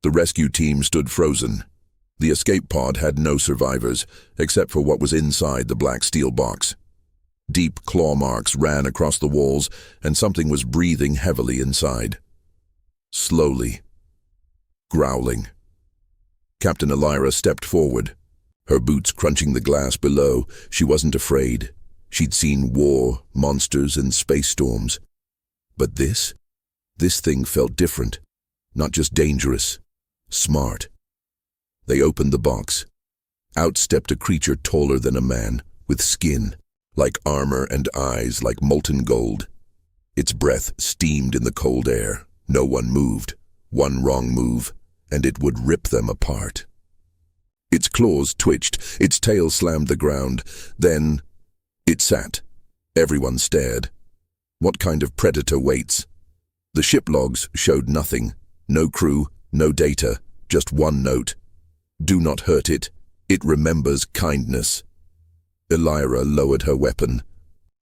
The rescue team stood frozen. The escape pod had no survivors, except for what was inside the black steel box. Deep claw marks ran across the walls, and something was breathing heavily inside. Slowly. Growling. Captain Elira stepped forward. Her boots crunching the glass below. She wasn't afraid. She'd seen war, monsters, and space storms. But this thing felt different. Not just dangerous. Smart. They opened the box. Out stepped a creature taller than a man, with skin, like armor, and eyes like molten gold. Its breath steamed in the cold air. No one moved. One wrong move, and it would rip them apart. Its claws twitched, its tail slammed the ground. Then it sat. Everyone stared. What kind of predator waits? The ship logs showed nothing. No crew, no data, just one note. Do not hurt it. It remembers kindness. Elira lowered her weapon.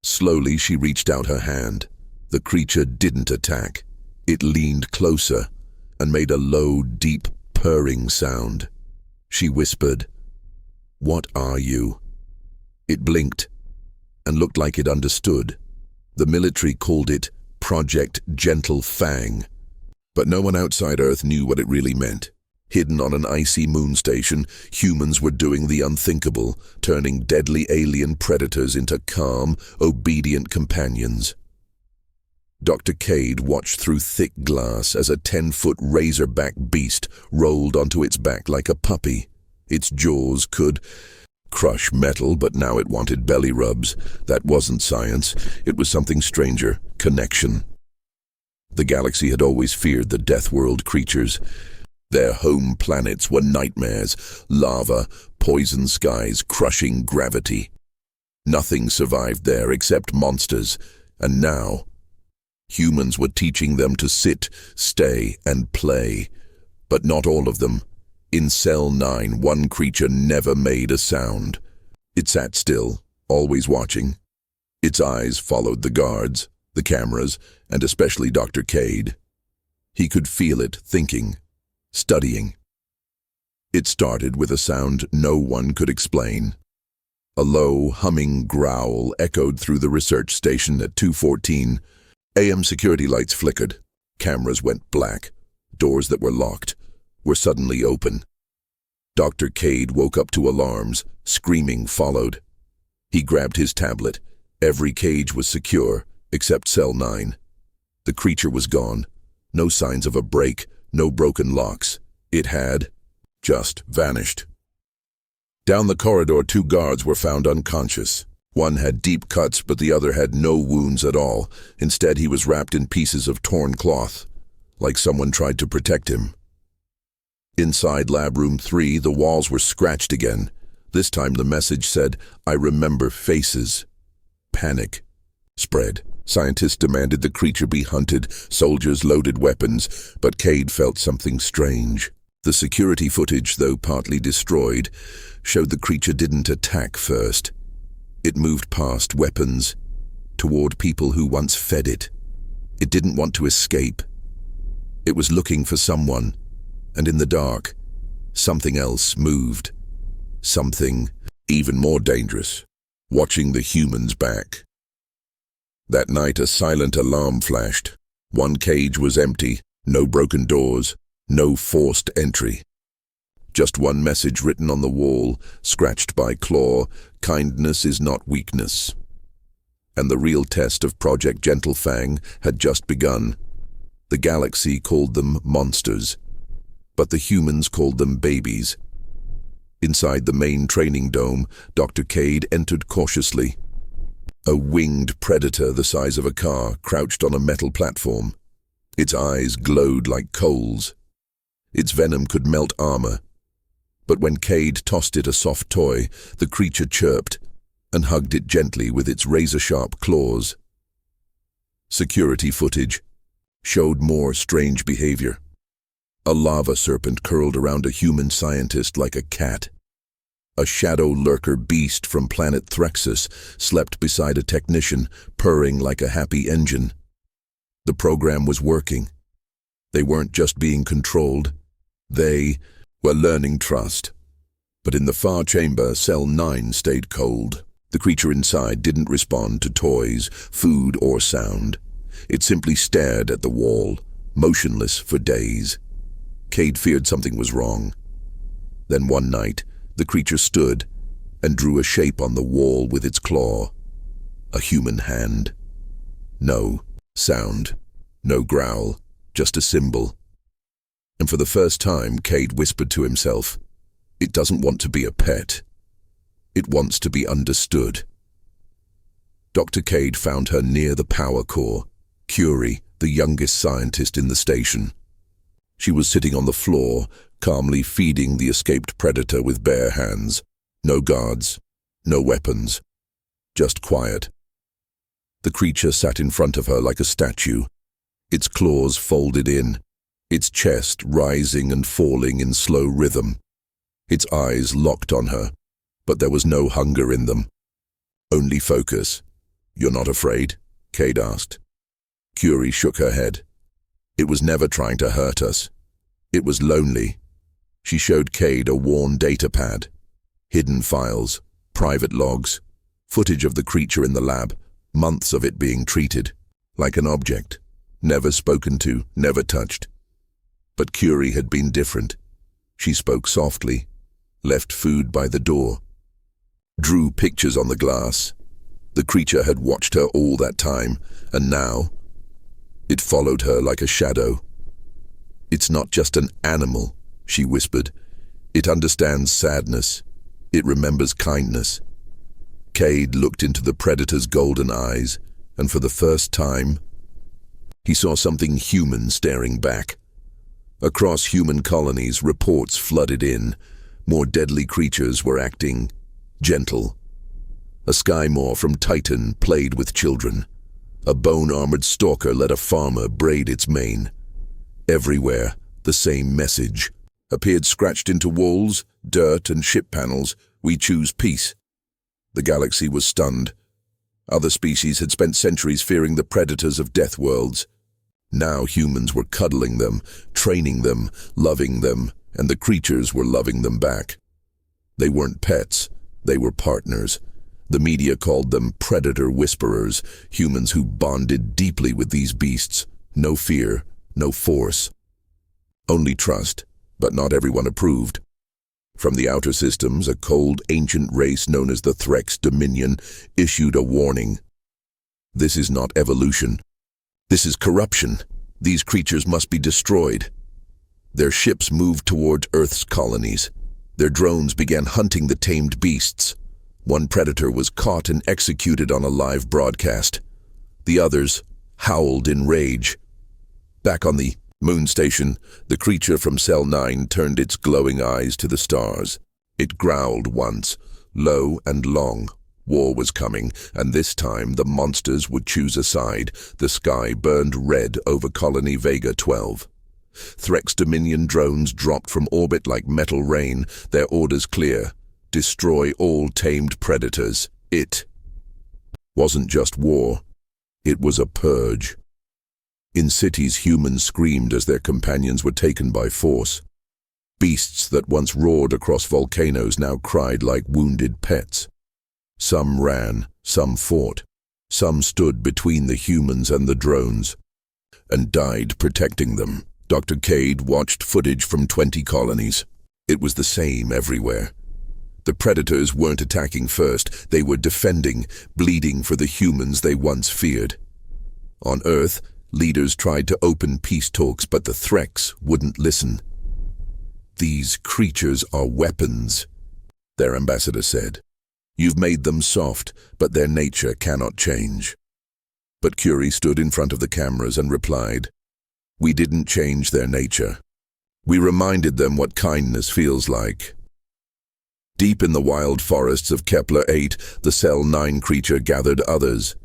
Slowly she reached out her hand. The creature didn't attack. It leaned closer and made a low, deep, purring sound. She whispered, "What are you?" It blinked and looked like it understood. The military called it Project Gentle Fang, but no one outside Earth knew what it really meant. Hidden on an icy moon station, humans were doing the unthinkable, turning deadly alien predators into calm, obedient companions. Dr. Cade watched through thick glass as a 10-foot razorback beast rolled onto its back like a puppy. Its jaws could crush metal, but now it wanted belly rubs. That wasn't science. It was something stranger, connection. The galaxy had always feared the deathworld creatures. Their home planets were nightmares, lava, poison skies, crushing gravity. Nothing survived there except monsters, and now humans were teaching them to sit, stay, and play. But not all of them. In Cell 9, one creature never made a sound. It sat still, always watching. Its eyes followed the guards, the cameras, and especially Dr. Cade. He could feel it thinking, studying. It started with a sound no one could explain. A low, humming growl echoed through the research station at 2:14. AM security lights flickered. Cameras went black. Doors that were locked were suddenly open. Dr. Cade woke up to alarms. Screaming followed. He grabbed his tablet. Every cage was secure, except Cell 9. The creature was gone. No signs of a break, no broken locks. It had just vanished. Down the corridor, 2 guards were found unconscious. One had deep cuts, but the other had no wounds at all. Instead, he was wrapped in pieces of torn cloth, like someone tried to protect him. Inside Lab Room 3, the walls were scratched again. This time the message said, "I remember faces." Panic spread. Scientists demanded the creature be hunted. Soldiers loaded weapons, but Cade felt something strange. The security footage, though partly destroyed, showed the creature didn't attack first. It moved past weapons, toward people who once fed it. It didn't want to escape. It was looking for someone, and in the dark, something else moved. Something even more dangerous, watching the humans back. That night, a silent alarm flashed. One cage was empty, no broken doors, no forced entry. Just one message written on the wall, scratched by claw: "Kindness is not weakness." And the real test of Project Gentle Fang had just begun. The galaxy called them monsters, but the humans called them babies. Inside the main training dome, Dr. Cade entered cautiously. A winged predator the size of a car crouched on a metal platform. Its eyes glowed like coals. Its venom could melt armor. But when Cade tossed it a soft toy, the creature chirped and hugged it gently with its razor-sharp claws. Security footage showed more strange behavior. A lava serpent curled around a human scientist like a cat. A shadow lurker beast from planet Threxus slept beside a technician, purring like a happy engine. The program was working. They weren't just being controlled. They were learning trust. But in the far chamber, cell 9 stayed cold. The creature inside didn't respond to toys, food, or sound. It simply stared at the wall, motionless for days. Cade feared something was wrong. Then one night, the creature stood and drew a shape on the wall with its claw. A human hand. No sound, no growl, just a symbol. And for the first time, Cade whispered to himself, "It doesn't want to be a pet. It wants to be understood." Dr. Cade found her near the power core, Curie, the youngest scientist in the station. She was sitting on the floor, calmly feeding the escaped predator with bare hands. No guards, no weapons, just quiet. The creature sat in front of her like a statue, its claws folded in, its chest rising and falling in slow rhythm. Its eyes locked on her, but there was no hunger in them. Only focus. "You're not afraid?" Cade asked. Curie shook her head. "It was never trying to hurt us. It was lonely." She showed Cade a worn data pad. Hidden files, private logs, footage of the creature in the lab, months of it being treated, like an object, never spoken to, never touched. But Curie had been different. She spoke softly, left food by the door, drew pictures on the glass. The creature had watched her all that time, and now it followed her like a shadow. "It's not just an animal," she whispered. "It understands sadness. It remembers kindness." Cade looked into the predator's golden eyes, and for the first time, he saw something human staring back. Across human colonies, reports flooded in. More deadly creatures were acting gentle. A Skymore from Titan played with children. A bone-armored stalker let a farmer braid its mane. Everywhere, the same message appeared scratched into walls, dirt, and ship panels. "We choose peace." The galaxy was stunned. Other species had spent centuries fearing the predators of deathworlds. Now humans were cuddling them, training them, loving them, and the creatures were loving them back. They weren't pets, they were partners. The media called them predator whisperers, humans who bonded deeply with these beasts. No fear, no force. Only trust, but not everyone approved. From the outer systems, a cold, ancient race known as the Threx Dominion issued a warning. "This is not evolution. This is corruption. These creatures must be destroyed." Their ships moved toward Earth's colonies. Their drones began hunting the tamed beasts. One predator was caught and executed on a live broadcast. The others howled in rage. Back on the moon station, the creature from Cell 9 turned its glowing eyes to the stars. It growled once, low and long. War was coming, and this time the monsters would choose a side. The sky burned red over Colony Vega 12. Threx Dominion drones dropped from orbit like metal rain, their orders clear: destroy all tamed predators. It wasn't just war, it was a purge. In cities, humans screamed as their companions were taken by force. Beasts that once roared across volcanoes now cried like wounded pets. Some ran, some fought, some stood between the humans and the drones, and died protecting them. Dr. Cade watched footage from 20 colonies. It was the same everywhere. The predators weren't attacking first, they were defending, bleeding for the humans they once feared. On Earth, leaders tried to open peace talks, but the Threx wouldn't listen. "These creatures are weapons," their ambassador said. "You've made them soft, but their nature cannot change." But Curie stood in front of the cameras and replied, "We didn't change their nature. We reminded them what kindness feels like." Deep in the wild forests of Kepler 8, the Cell 9 creature gathered others.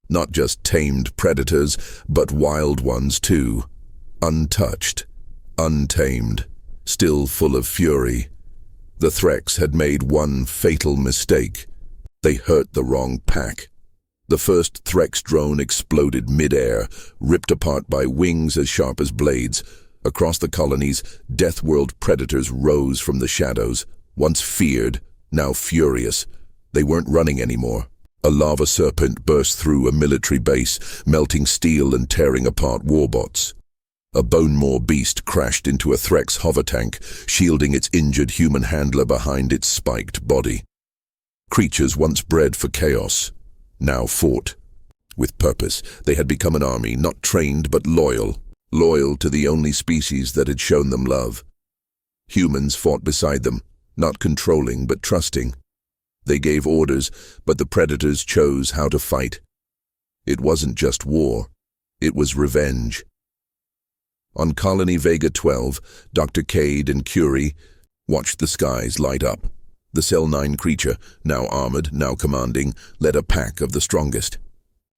Not just tamed predators, but wild ones too. Untouched, untamed, still full of fury. The Threx had made one fatal mistake. They hurt the wrong pack. The first Threx drone exploded mid-air, ripped apart by wings as sharp as blades. Across the colonies, deathworld predators rose from the shadows, once feared, now furious. They weren't running anymore. A lava serpent burst through a military base, melting steel and tearing apart warbots. A bone-maw beast crashed into a Threx hover tank, shielding its injured human handler behind its spiked body. Creatures once bred for chaos, now fought. With purpose, they had become an army, not trained but loyal. Loyal to the only species that had shown them love. Humans fought beside them, not controlling but trusting. They gave orders, but the predators chose how to fight. It wasn't just war, it was revenge. On Colony Vega 12, Dr. Cade and Curie watched the skies light up. The Cell 9 creature, now armored, now commanding, led a pack of the strongest.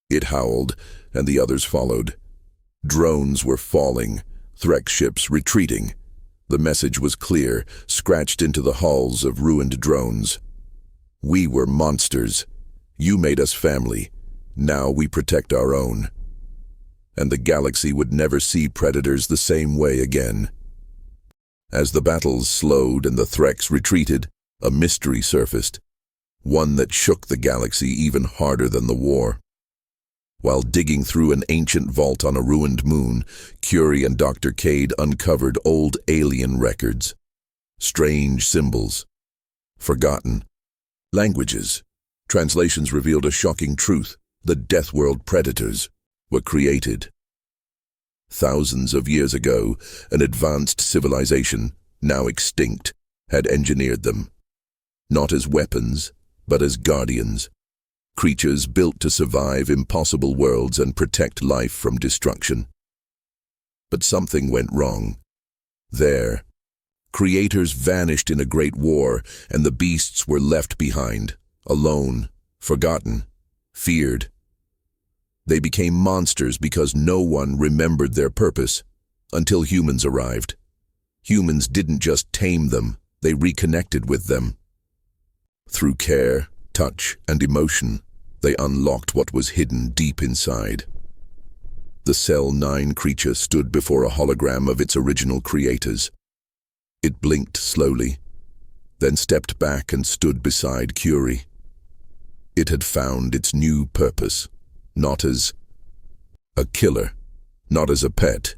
It howled, and the others followed. Drones were falling, Threx ships retreating. The message was clear, scratched into the hulls of ruined drones. We were monsters. You made us family. Now we protect our own. And the galaxy would never see predators the same way again. As the battles slowed and the Threx retreated, a mystery surfaced, one that shook the galaxy even harder than the war. While digging through an ancient vault on a ruined moon, Curie and Dr. Cade uncovered old alien records. Strange symbols. Forgotten. Languages. Translations revealed a shocking truth. The Deathworld predators were created. Thousands of years ago, an advanced civilization, now extinct, had engineered them. Not as weapons, but as guardians. Creatures built to survive impossible worlds and protect life from destruction. But something went wrong. Their creators vanished in a great war, and the beasts were left behind, alone, forgotten, feared. They became monsters because no one remembered their purpose, until humans arrived. Humans didn't just tame them, they reconnected with them. Through care, touch, and emotion, they unlocked what was hidden deep inside. The Cell 9 creature stood before a hologram of its original creators. It blinked slowly, then stepped back and stood beside Curie. It had found its new purpose, not as a killer, not as a pet,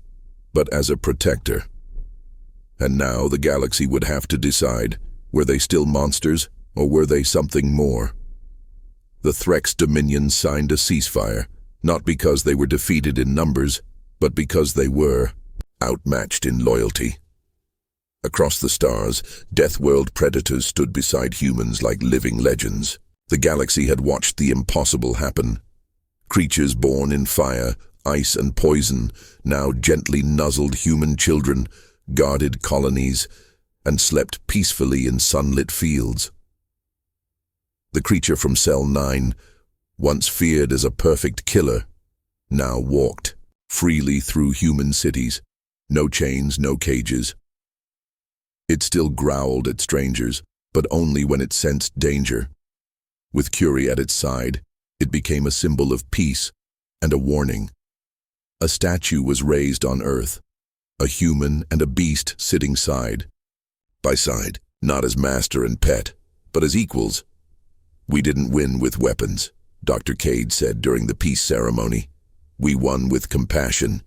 but as a protector. And now the galaxy would have to decide, were they still monsters, or were they something more? The Threx Dominion signed a ceasefire, not because they were defeated in numbers, but because they were outmatched in loyalty. Across the stars, Deathworld predators stood beside humans like living legends. The galaxy had watched the impossible happen. Creatures born in fire, ice, and poison now gently nuzzled human children, guarded colonies, and slept peacefully in sunlit fields. The creature from Cell 9, once feared as a perfect killer, now walked freely through human cities. No chains, no cages. It still growled at strangers, but only when it sensed danger. With Curie at its side, it became a symbol of peace and a warning. A statue was raised on Earth, a human and a beast sitting side by side, not as master and pet, but as equals. We didn't win with weapons, Dr. Cade said during the peace ceremony. We won with compassion.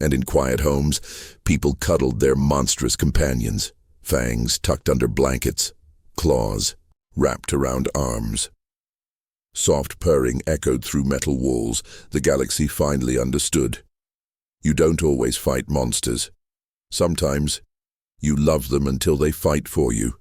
And in quiet homes, people cuddled their monstrous companions, fangs tucked under blankets, claws wrapped around arms. Soft purring echoed through metal walls. The galaxy finally understood. You don't always fight monsters. Sometimes, you love them until they fight for you.